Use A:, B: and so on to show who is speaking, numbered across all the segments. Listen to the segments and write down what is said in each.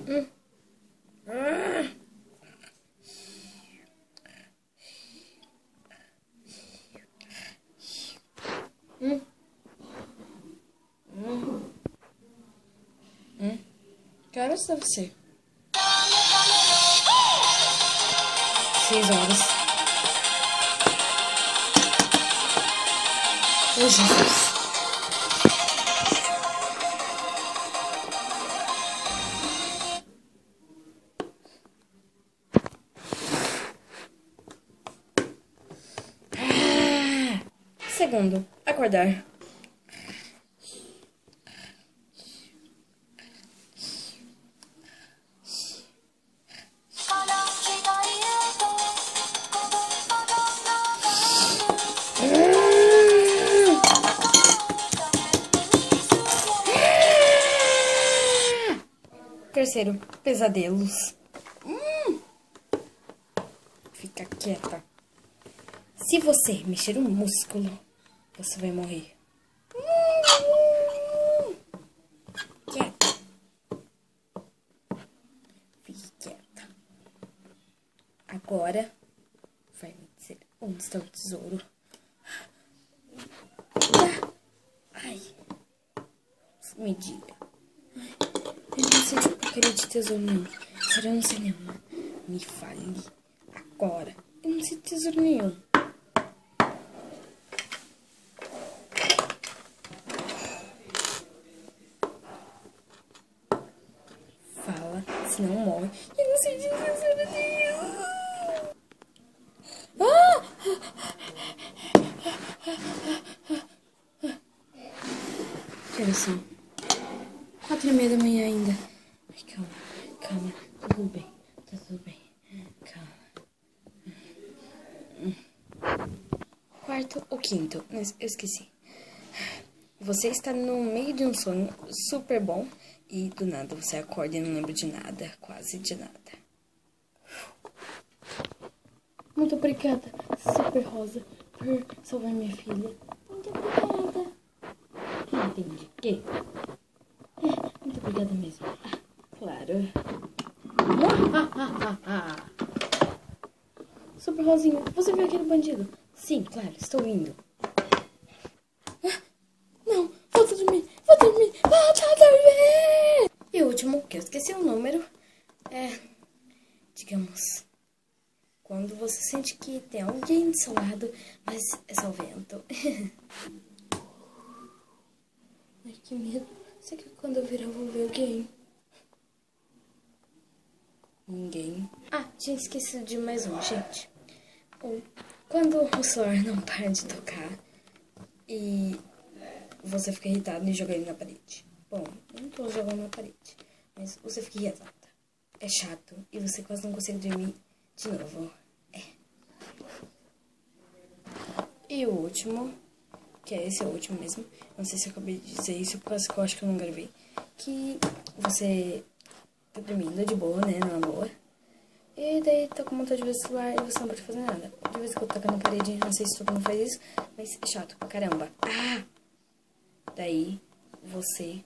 A: Hum. Ah. Que horas deve ser? 6 horas. Oh, Jesus. Segundo, acordar. Terceiro, pesadelos. Fica quieta. Se você mexer um músculo, você vai morrer. Quieta. Fique quieta. Agora, vai me dizer onde está o tesouro. Ai. Me diga. Eu não sei se eu queria de tesouro nenhum. Sério, eu não sei nenhuma. Me fale. Agora. Eu não sei de tesouro nenhum. Fala, senão morre. Eu não sei de tesouro nenhum. Que horas são? 4h30 da manhã ainda. Ai, calma, calma. Tá tudo bem, tá tudo bem. Calma. Quarto ou quinto? Eu esqueci. Você está no meio de um sonho super bom e do nada você acorda e não lembra de nada, quase de nada. Muito obrigada, Super Rosa, por salvar minha filha. Muito obrigada. Não entendi. Que? Muito obrigada mesmo. Ah, claro. Super Rosinha, você viu aquele bandido? Sim, claro, estou indo. Não, volta a dormir, volta a dormir, volta a dormir! E o último, que eu esqueci o número, digamos, quando você sente que tem alguém do seu lado, mas é só vento. Ai, que medo. Será que quando eu virar eu vou ver alguém? Ninguém. Ah, tinha esquecido de mais um, gente. Quando o celular não para de tocar e você fica irritado e joga ele na parede. Bom, eu não tô jogando na parede, mas você fica irritada. É chato e você quase não consegue dormir de novo. E o último, que é esse o último mesmo, não sei se eu acabei de dizer isso, por causa que eu acho que eu não gravei, que você tá dormindo de boa, né, na boa, e daí tá com vontade de ver o celular e você não pode fazer nada. De vez em quando toca na parede, não sei se todo mundo faz isso, mas é chato pra caramba. Daí você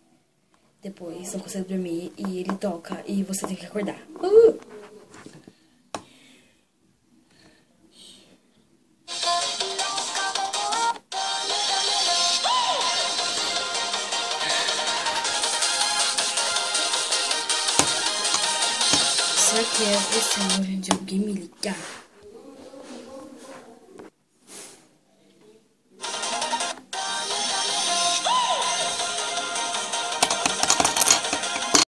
A: depois não consegue dormir e ele toca e você tem que acordar. Só que esse é a hora de alguém me ligar.